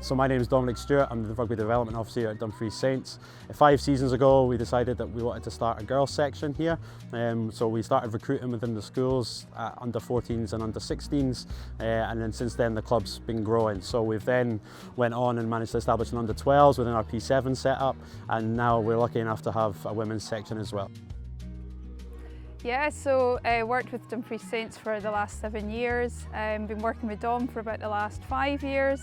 So my name is Dominic Stewart, I'm the Rugby Development Officer here at Dumfries Saints. 5 seasons ago we decided that we wanted to start a girls section here, so we started recruiting within the schools under 14s and under 16s, and then since then the club's been growing. So we've then went on and managed to establish an under 12s within our P7 setup, and now we're lucky enough to have a women's section as well. Yeah, so I worked with Dumfries Saints for the last 7 years, been working with Dom for about the last 5 years.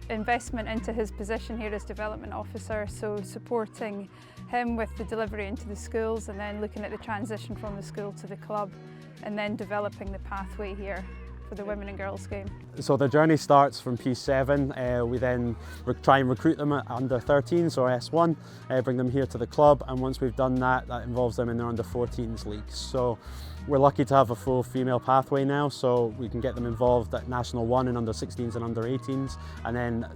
Investment into his position here as Development Officer, so supporting him with the delivery into the schools and then looking at the transition from the school to the club and then developing the pathway here for the women and girls game. So the journey starts from P7, we then try and recruit them at under 13s or S1, bring them here to the club, and once we've done that, that involves them in their under 14s leagues. So we're lucky to have a full female pathway now, so we can get them involved at National 1 in under 16s and under 18s, and then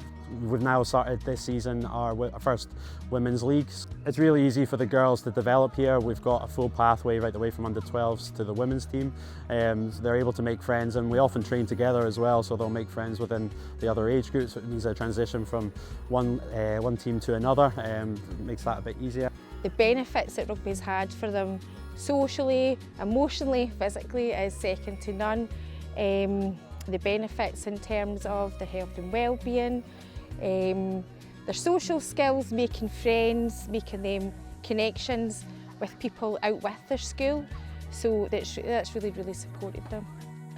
we've now started this season our first women's leagues. It's really easy for the girls to develop here. We've got a full pathway right away from under 12s to the women's team. They're able to make friends, and we often train together as well, so they'll make friends within the other age groups. It means a transition from one team to another, makes that a bit easier. The benefits that rugby's had for them socially, emotionally, physically is second to none. The benefits in terms of their health and well-being, their social skills, making friends, making them connections with people out with their school. So that's really, really supported them.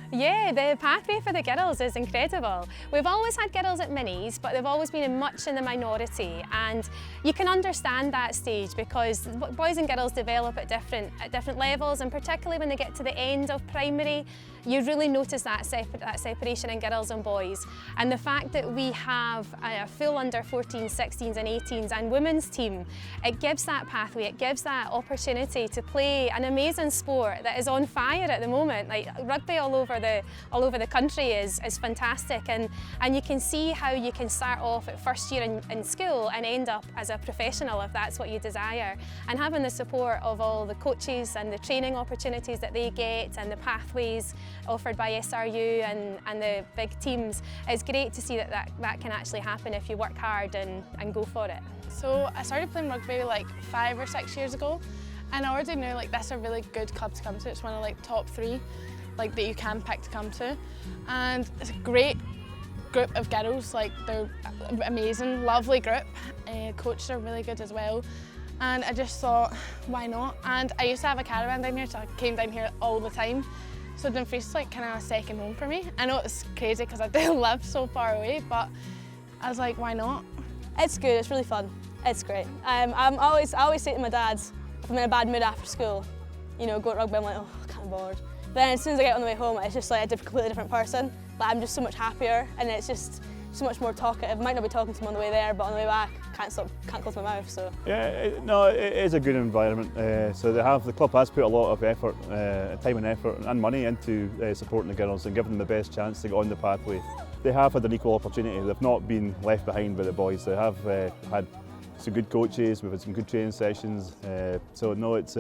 Yeah, the pathway for the girls is incredible. We've always had girls at minis, but they've always been much in the minority, and you can understand that stage because boys and girls develop at different levels, and particularly when they get to the end of primary, you really notice that separation in girls and boys. And the fact that we have a full under 14s, 16s and 18s and women's team, it gives that pathway, it gives that opportunity to play an amazing sport that is on fire at the moment. Like rugby all over the country is fantastic, and you can see how you can start off at first year in school and end up as a professional if that's what you desire. And having the support of all the coaches and the training opportunities that they get and the pathways offered by SRU and the big teams, is great to see that can actually happen if you work hard and go for it. So I started playing rugby like 5 or 6 years ago, and I already knew like this is a really good club to come to. It's one of like top 3 like that you can pick to come to, and it's a great group of girls. Like they're amazing, lovely group. Coaches are really good as well, and I just thought, why not? And I used to have a caravan down here, so I came down here all the time. So Dumfries is like kind of a second home for me. I know it's crazy because I do live so far away, but I was like, why not? It's good, it's really fun. It's great. I always say to my dad, if I'm in a bad mood after school, you know, go to rugby, I'm like, oh, I'm kind of bored. Then as soon as I get on the way home, it's just like a completely different person. Like, I'm just so much happier, and it's just so much more talkative. I might not be talking to them on the way there, but on the way back, can't close my mouth. So yeah, it is a good environment. So the club has put a lot of effort, time and effort and money into supporting the girls and giving them the best chance to get on the pathway. They have had an equal opportunity. They've not been left behind by the boys. They have had some good coaches, we've had some good training sessions, so no, it's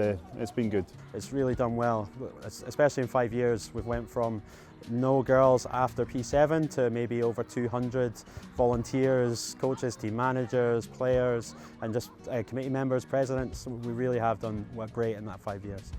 been good. It's really done well, especially in 5 years. We've went from no girls after P7 to maybe over 200 volunteers, coaches, team managers, players, and just committee members, presidents. We really have done great in that 5 years.